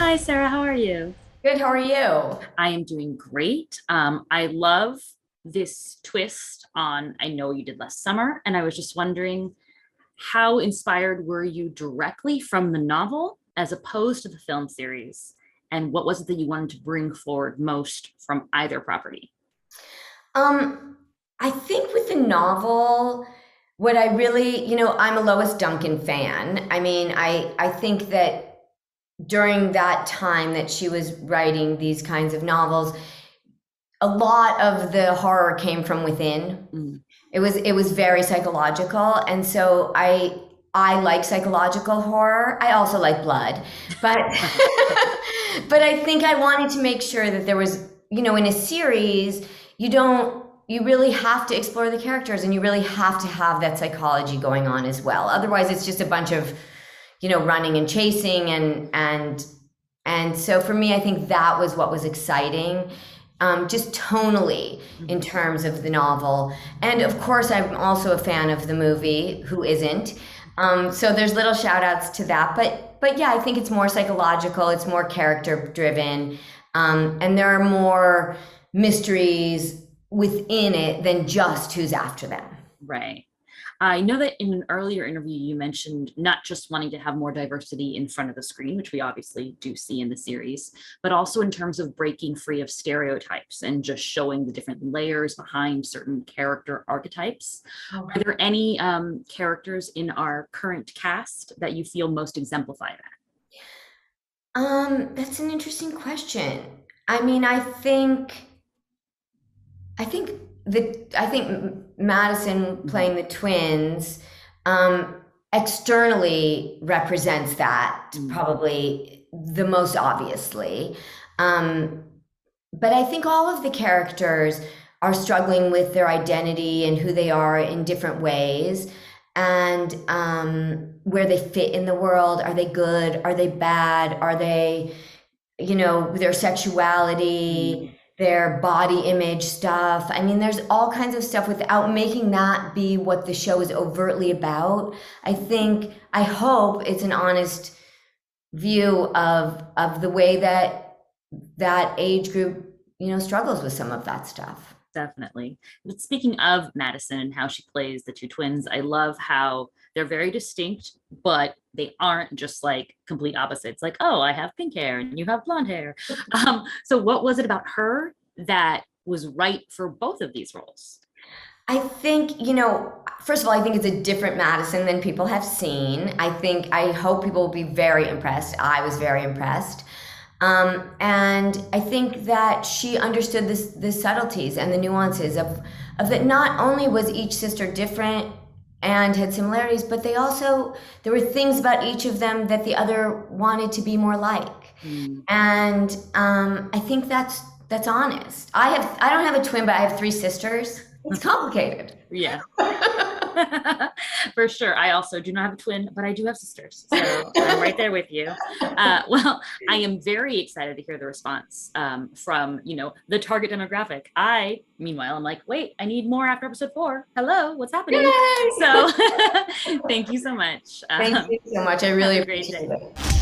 Hi, Sarah. How are you? Good, how are you? I am doing great. I love this twist on I Know You Did Last Summer. And I was just wondering, how inspired were you directly from the novel as opposed to the film series? And what was it that you wanted to bring forward most from either property? Um, I think with the novel, what I really, I'm a Lois Duncan fan. I think that during that time that she was writing these kinds of novels, a lot of the horror came from within. Mm, It was very psychological, and so I like psychological horror. I also like blood, but but I think I wanted to make sure that there was, in a series, you really have to explore the characters and you really have to have that psychology going on as well. Otherwise, it's just a bunch of, running and chasing and so for me, I think that was what was exciting, just tonally in mhm. terms of the novel. And of course, I'm also a fan of the movie. Who isn't? So there's little shout outs to that. But yeah, I think it's more psychological. It's more character driven, and there are more mysteries within it than just who's after them. Right. I know that in an earlier interview, you mentioned not just wanting to have more diversity in front of the screen, which we obviously do see in the series, but also in terms of breaking free of stereotypes and just showing the different layers behind certain character archetypes. Are there any characters in our current cast that you feel most exemplified? That's an interesting question. I mean, I think I think Madison Mhm. playing the twins, um, externally represents that Mm, probably the most obviously. Um, but I think all of the characters are struggling with their identity and who they are in different ways, and where they fit in the world. Are they good? Are they bad? Are they, their sexuality, mm. their body image stuff? I mean, there's all kinds of stuff without making that be what the show is overtly about. I hope it's an honest view of the way that that age group, struggles with some of that stuff. Definitely. But speaking of Madison and how she plays the two twins, I love how they're very distinct, but they aren't just like complete opposites. Like, oh, I have pink hair and you have blonde hair. So what was it about her that was right for both of these roles? I think, first of all, I think it's a different Madison than people have seen. I hope people will be very impressed. I was very impressed. And I think that she understood the subtleties and the nuances of that not only was each sister different and had similarities, but there were things about each of them that the other wanted to be more like. Mm, And I think that's honest. I don't have a twin, but I have three sisters. It's complicated. yeah. For sure. I also do not have a twin, but I do have sisters. So I'm right there with you. Well, I am very excited to hear the response from, the target demographic. Meanwhile, I'm like, wait, I need more after episode 4. Hello, what's happening? Yay! So thank you so much. Thank you so much. I Have really a great appreciate day. it.